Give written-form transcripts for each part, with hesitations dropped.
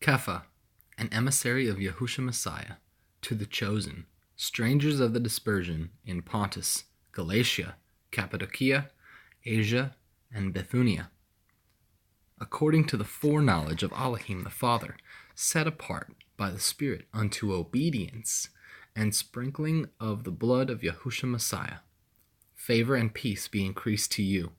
Kepha, an emissary of Yahushua Messiah, to the chosen, strangers of the dispersion in Pontus, Galatia, Cappadocia, Asia, and Bithynia, according to the foreknowledge of Elohim the Father, set apart by the Spirit unto obedience and sprinkling of the blood of Yahushua Messiah. Favor and peace be increased to you.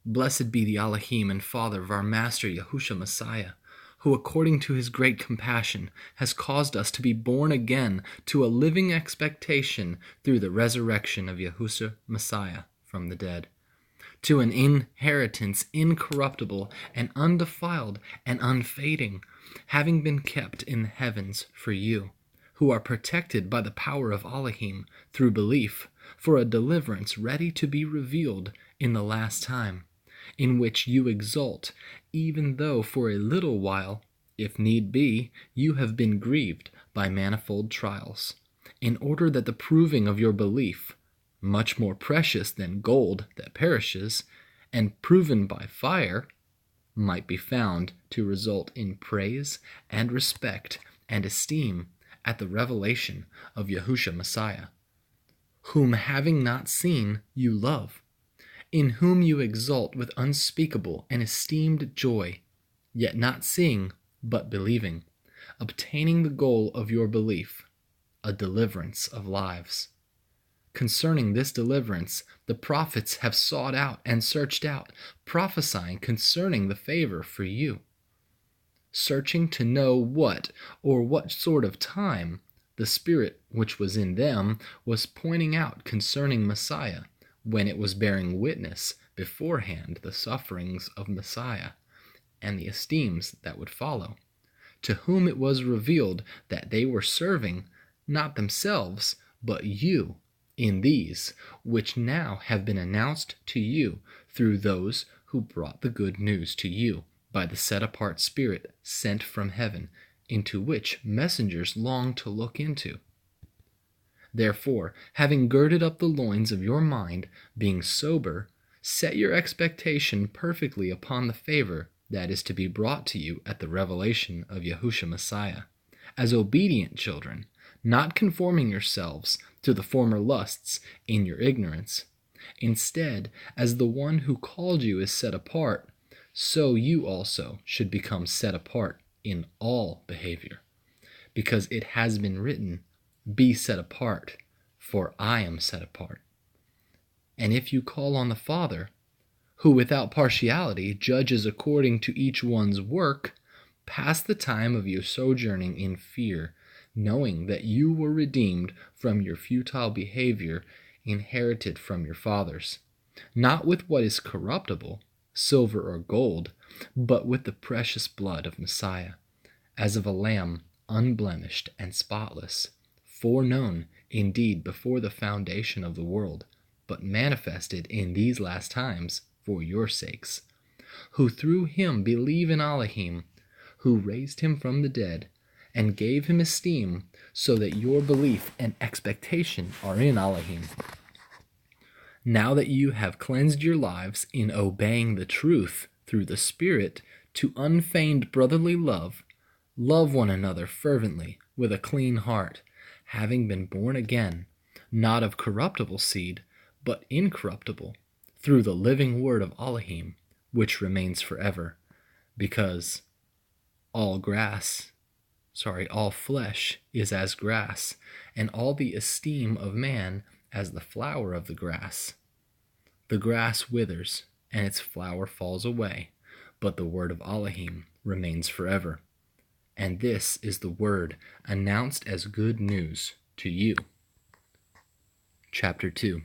Blessed be the Elohim and Father of our Master Yahushua Messiah, who according to his great compassion has caused us to be born again to a living expectation through the resurrection of Yahushua Messiah from the dead, to an inheritance incorruptible and undefiled and unfading, having been kept in the heavens for you, who are protected by the power of Elohim through belief, for a deliverance ready to be revealed in the last time, in which you exult, even though for a little while, if need be, you have been grieved by manifold trials, in order that the proving of your belief, much more precious than gold that perishes, and proven by fire, might be found to result in praise and respect and esteem at the revelation of Yahushua Messiah, whom having not seen you love, in whom you exult with unspeakable and esteemed joy, yet not seeing but believing, obtaining the goal of your belief, a deliverance of lives. Concerning this deliverance, the prophets have sought out and searched out, prophesying concerning the favor for you, searching to know what sort of time the Spirit which was in them was pointing out concerning Messiah, when it was bearing witness beforehand the sufferings of Messiah and the esteems that would follow, to whom it was revealed that they were serving not themselves, but you, in these, which now have been announced to you through those who brought the good news to you by the set-apart Spirit sent from heaven, into which messengers long to look into. Therefore, having girded up the loins of your mind, being sober, set your expectation perfectly upon the favor that is to be brought to you at the revelation of Yahushua Messiah, as obedient children, not conforming yourselves to the former lusts in your ignorance. Instead, as the one who called you is set apart, so you also should become set apart in all behavior, because it has been written, "Be set apart, for I am set apart." And if you call on the Father, who without partiality judges according to each one's work, pass the time of your sojourning in fear, knowing that you were redeemed from your futile behavior inherited from your fathers, not with what is corruptible, silver or gold, but with the precious blood of Messiah, as of a lamb unblemished and spotless, foreknown indeed before the foundation of the world, but manifested in these last times for your sakes, who through him believe in Elohim, who raised him from the dead, and gave him esteem, so that your belief and expectation are in Elohim. Now that you have cleansed your lives in obeying the truth through the Spirit to unfeigned brotherly love, love one another fervently with a clean heart, having been born again, not of corruptible seed, but incorruptible, through the living word of Elohim, which remains forever, because all flesh is as grass, and all the esteem of man as the flower of the grass. The grass withers, and its flower falls away, but the word of Elohim remains forever. And this is the word announced as good news to you. Chapter 2.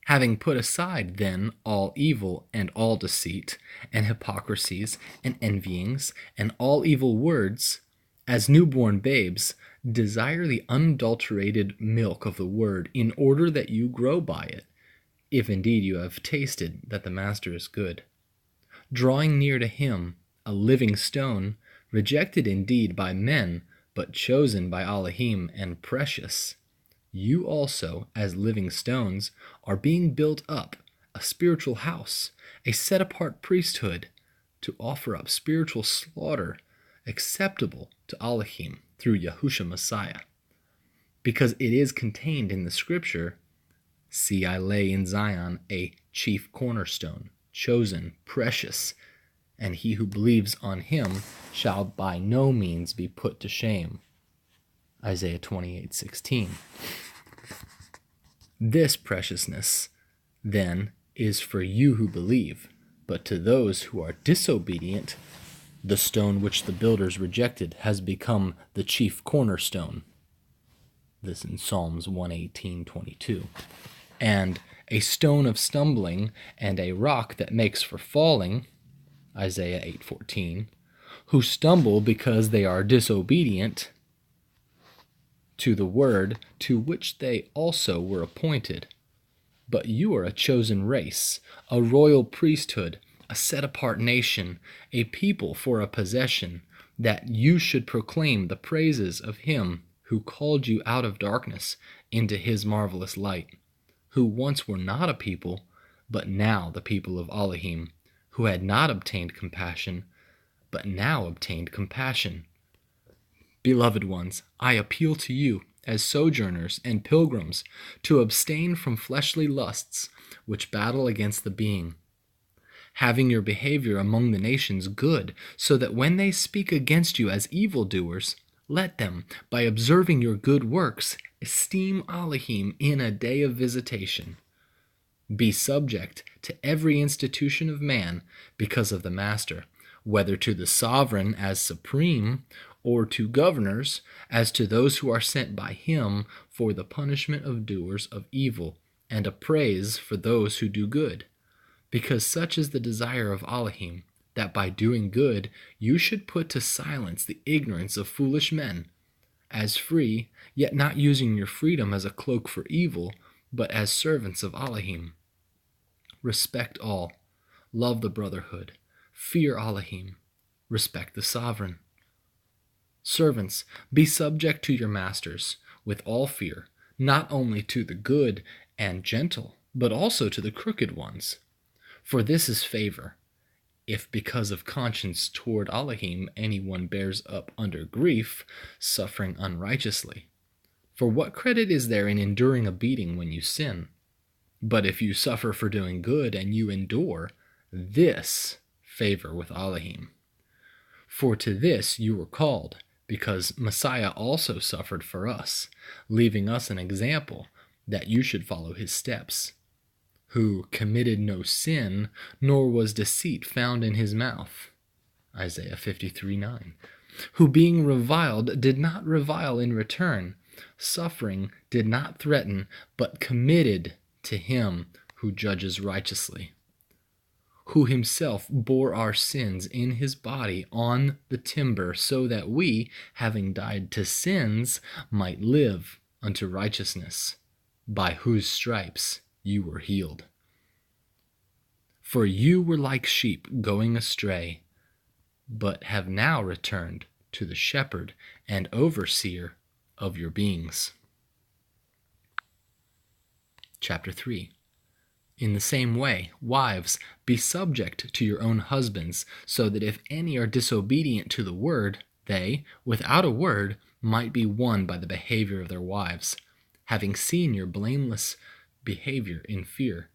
Having put aside then all evil and all deceit, and hypocrisies and envyings, and all evil words, as newborn babes, desire the unadulterated milk of the word, in order that you grow by it, if indeed you have tasted that the Master is good. Drawing near to him, a living stone, rejected indeed by men, but chosen by Elohim and precious, you also, as living stones, are being built up, a spiritual house, a set-apart priesthood, to offer up spiritual slaughter acceptable to Elohim through Yahushua Messiah. Because it is contained in the scripture, "See, I lay in Zion a chief cornerstone, chosen, precious, and he who believes on him shall by no means be put to shame." Isaiah 28:16. This preciousness, then, is for you who believe, but to those who are disobedient, the stone which the builders rejected has become the chief cornerstone. This in Psalms 118:22. And a stone of stumbling and a rock that makes for falling, Isaiah 8:14, who stumble because they are disobedient to the word to which they also were appointed. But you are a chosen race, a royal priesthood, a set-apart nation, a people for a possession, that you should proclaim the praises of him who called you out of darkness into his marvelous light, who once were not a people, but now the people of Elohim, who had not obtained compassion, but now obtained compassion. Beloved ones, I appeal to you, as sojourners and pilgrims, to abstain from fleshly lusts which battle against the being, having your behavior among the nations good, so that when they speak against you as evildoers, let them, by observing your good works, esteem Elohim in a day of visitation. Be subject to every institution of man because of the master, whether to the sovereign as supreme, or to governors as to those who are sent by him for the punishment of doers of evil, and a praise for those who do good. Because such is the desire of Elohim, that by doing good you should put to silence the ignorance of foolish men, as free, yet not using your freedom as a cloak for evil, but as servants of Elohim. Respect all, love the brotherhood, fear Elohim, respect the sovereign. Servants, be subject to your masters with all fear, not only to the good and gentle, but also to the crooked ones. For this is favor, if because of conscience toward Elohim anyone bears up under grief, suffering unrighteously. For what credit is there in enduring a beating when you sin? But if you suffer for doing good and you endure, this favor with Elohim. For to this you were called, because Messiah also suffered for us, leaving us an example that you should follow his steps, who committed no sin, nor was deceit found in his mouth. Isaiah 53:9. Who being reviled did not revile in return, suffering did not threaten, but committed to him who judges righteously, who himself bore our sins in his body on the timber, so that we, having died to sins, might live unto righteousness, by whose stripes you were healed. For you were like sheep going astray, but have now returned to the shepherd and overseer of your beings. Chapter 3. In the same way, wives, be subject to your own husbands, so that if any are disobedient to the word, they, without a word, might be won by the behavior of their wives, having seen your blameless behavior in fear.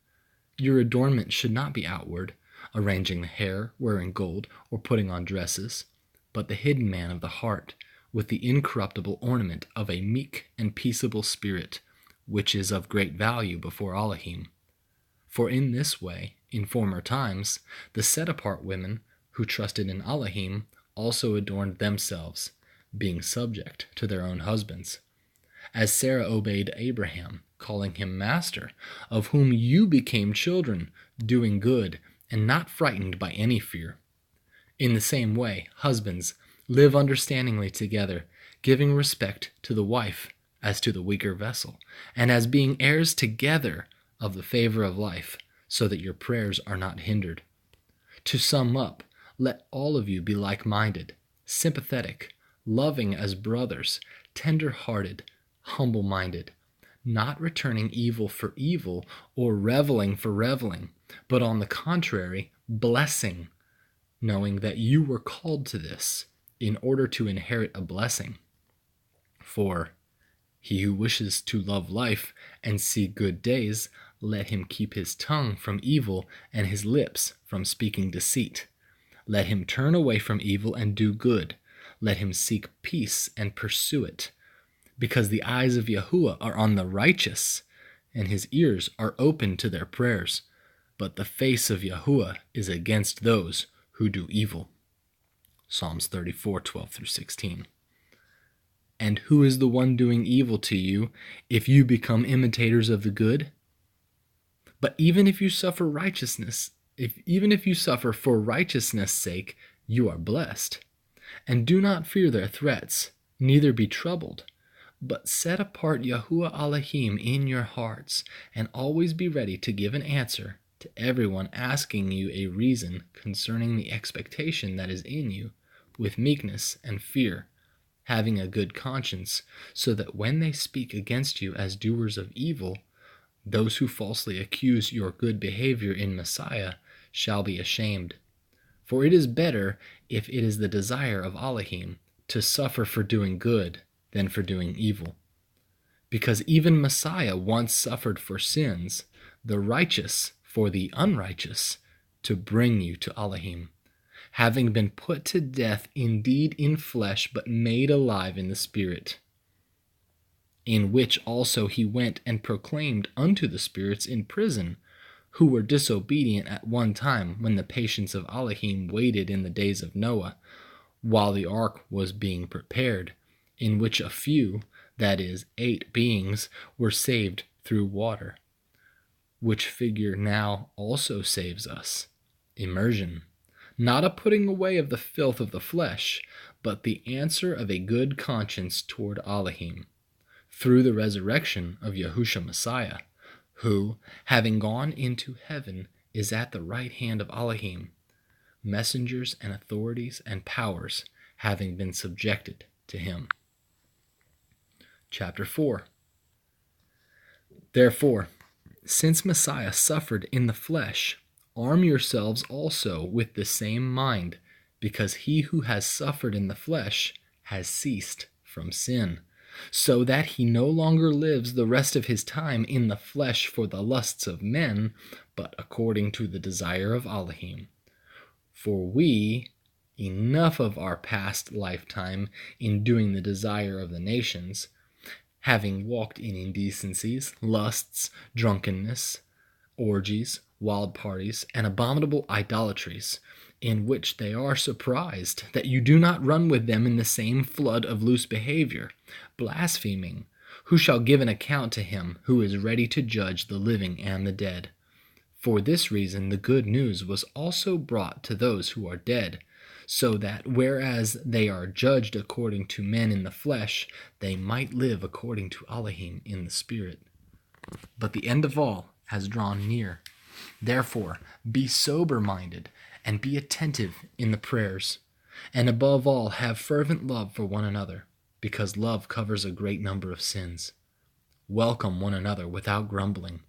Your adornment should not be outward, arranging the hair, wearing gold, or putting on dresses, but the hidden man of the heart, with the incorruptible ornament of a meek and peaceable spirit, which is of great value before Elohim. For in this way, in former times, the set-apart women who trusted in Elohim also adorned themselves, being subject to their own husbands. As Sarah obeyed Abraham, calling him master, of whom you became children, doing good, and not frightened by any fear. In the same way, husbands, live understandingly together, giving respect to the wife as to the weaker vessel, and as being heirs together of the favor of life, so that your prayers are not hindered. To sum up, let all of you be like-minded, sympathetic, loving as brothers, tender-hearted, humble-minded, not returning evil for evil or reveling for reveling, but on the contrary, blessing, knowing that you were called to this in order to inherit a blessing. For he who wishes to love life and see good days, let him keep his tongue from evil and his lips from speaking deceit. Let him turn away from evil and do good. Let him seek peace and pursue it. Because the eyes of Yahuwah are on the righteous, and his ears are open to their prayers. But the face of Yahuwah is against those who do evil. Psalms 34:12-16. And who is the one doing evil to you if you become imitators of the good? But even if you suffer for righteousness' sake, you are blessed. And do not fear their threats, neither be troubled. But set apart Yahuwah Elohim in your hearts, and always be ready to give an answer to everyone asking you a reason concerning the expectation that is in you, with meekness and fear, having a good conscience, so that when they speak against you as doers of evil, those who falsely accuse your good behavior in Messiah shall be ashamed. For it is better, if it is the desire of Elohim, to suffer for doing good than for doing evil. Because even Messiah once suffered for sins, the righteous for the unrighteous, to bring you to Elohim, having been put to death indeed in flesh, but made alive in the Spirit, in which also he went and proclaimed unto the spirits in prison, who were disobedient at one time when the patience of Elohim waited in the days of Noah, while the ark was being prepared, in which a few, that is, 8 beings, were saved through water, which figure now also saves us. Immersion, not a putting away of the filth of the flesh, but the answer of a good conscience toward Elohim, through the resurrection of Yahushua Messiah, who, having gone into heaven, is at the right hand of Elohim, messengers and authorities and powers having been subjected to him. Chapter 4. Therefore, since Messiah suffered in the flesh, arm yourselves also with the same mind, because he who has suffered in the flesh has ceased from sin, so that he no longer lives the rest of his time in the flesh for the lusts of men, but according to the desire of Elohim. For we, enough of our past lifetime in doing the desire of the nations, having walked in indecencies, lusts, drunkenness, orgies, wild parties, and abominable idolatries, in which they are surprised that you do not run with them in the same flood of loose behavior, blaspheming, who shall give an account to him who is ready to judge the living and the dead. For this reason the good news was also brought to those who are dead, so that whereas they are judged according to men in the flesh, they might live according to Elohim in the Spirit. But the end of all has drawn near. Therefore, be sober-minded and be attentive in the prayers, and above all have fervent love for one another, because love covers a great number of sins. Welcome one another without grumbling.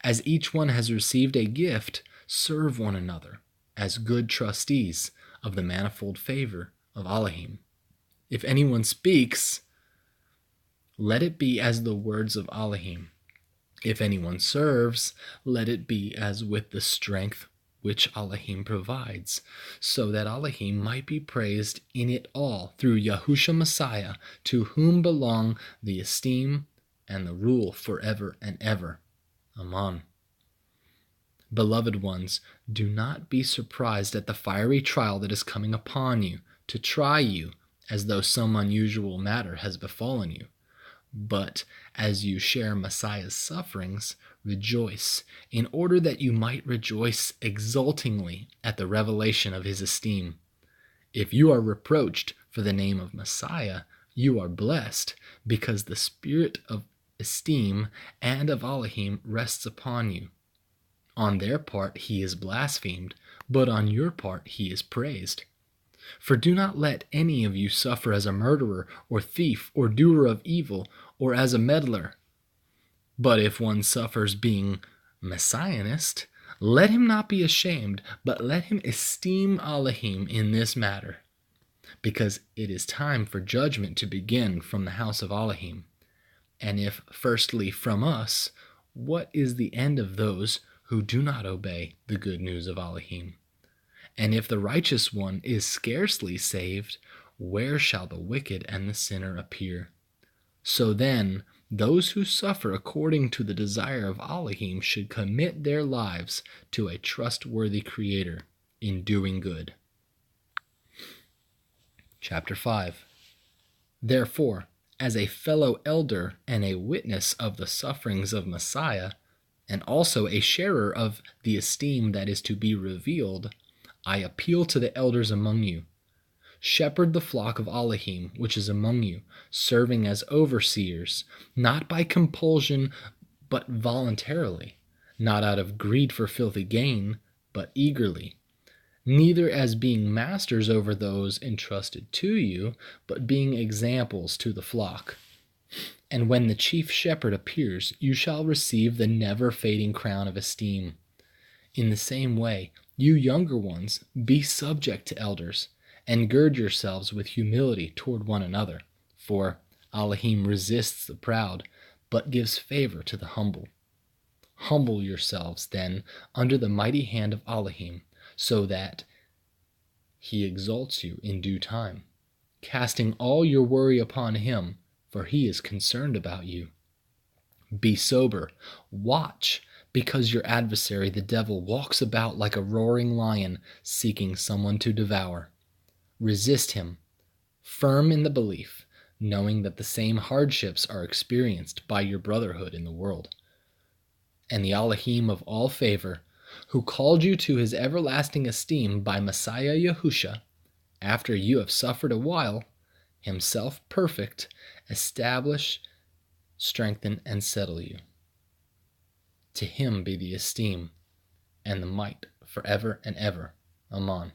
As each one has received a gift, serve one another as good trustees of the manifold favor of Elohim. If anyone speaks, let it be as the words of Elohim. If anyone serves, let it be as with the strength which Elohim provides, so that Elohim might be praised in it all through Yahushua Messiah, to whom belong the esteem and the rule forever and ever. Amen. Beloved ones, do not be surprised at the fiery trial that is coming upon you, to try you, as though some unusual matter has befallen you. But as you share Messiah's sufferings, rejoice, in order that you might rejoice exultingly at the revelation of his esteem. If you are reproached for the name of Messiah, you are blessed, because the spirit of esteem and of Elohim rests upon you. On their part he is blasphemed, but on your part he is praised. For do not let any of you suffer as a murderer, or thief, or doer of evil, or as a meddler. But if one suffers being Messianist, Let him not be ashamed, but let him esteem Elohim in this matter, because it is time for judgment to begin from the house of Elohim. And if, firstly, from us, what is the end of those who do not obey the good news of Elohim? And if the righteous one is scarcely saved, where shall the wicked and the sinner appear? So then, those who suffer according to the desire of Elohim should commit their lives to a trustworthy Creator in doing good. Chapter 5. Therefore, as a fellow elder and a witness of the sufferings of Messiah, and also a sharer of the esteem that is to be revealed, I appeal to the elders among you. Shepherd the flock of Elohim, which is among you, serving as overseers, not by compulsion, but voluntarily, not out of greed for filthy gain, but eagerly, neither as being masters over those entrusted to you, but being examples to the flock. And when the chief shepherd appears, you shall receive the never-fading crown of esteem. In the same way, you younger ones, be subject to elders, and gird yourselves with humility toward one another. For Elohim resists the proud, but gives favor to the humble. Humble yourselves, then, under the mighty hand of Elohim, so that he exalts you in due time, casting all your worry upon him, for he is concerned about you. Be sober, watch, because your adversary the devil walks about like a roaring lion, seeking someone to devour. Resist him, firm in the belief, knowing that the same hardships are experienced by your brotherhood in the world. And the Elohim of all favor, who called you to his everlasting esteem by Messiah Yahusha, after you have suffered a while, himself perfect, establish, strengthen, and settle you. To him be the esteem and the might forever and ever. Amen.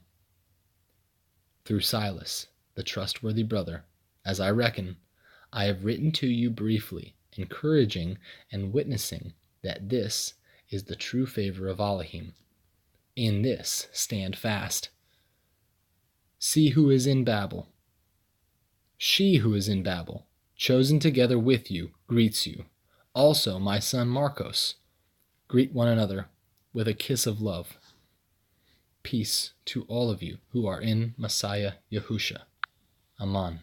Through Silas, the trustworthy brother, as I reckon, I have written to you briefly, encouraging and witnessing that this is the true favor of Elohim. In this stand fast. See who is in Babel. She who is in Babel, chosen together with you, greets you. Also my son Marcos. Greet one another with a kiss of love. Peace to all of you who are in Messiah Yahusha. Amen.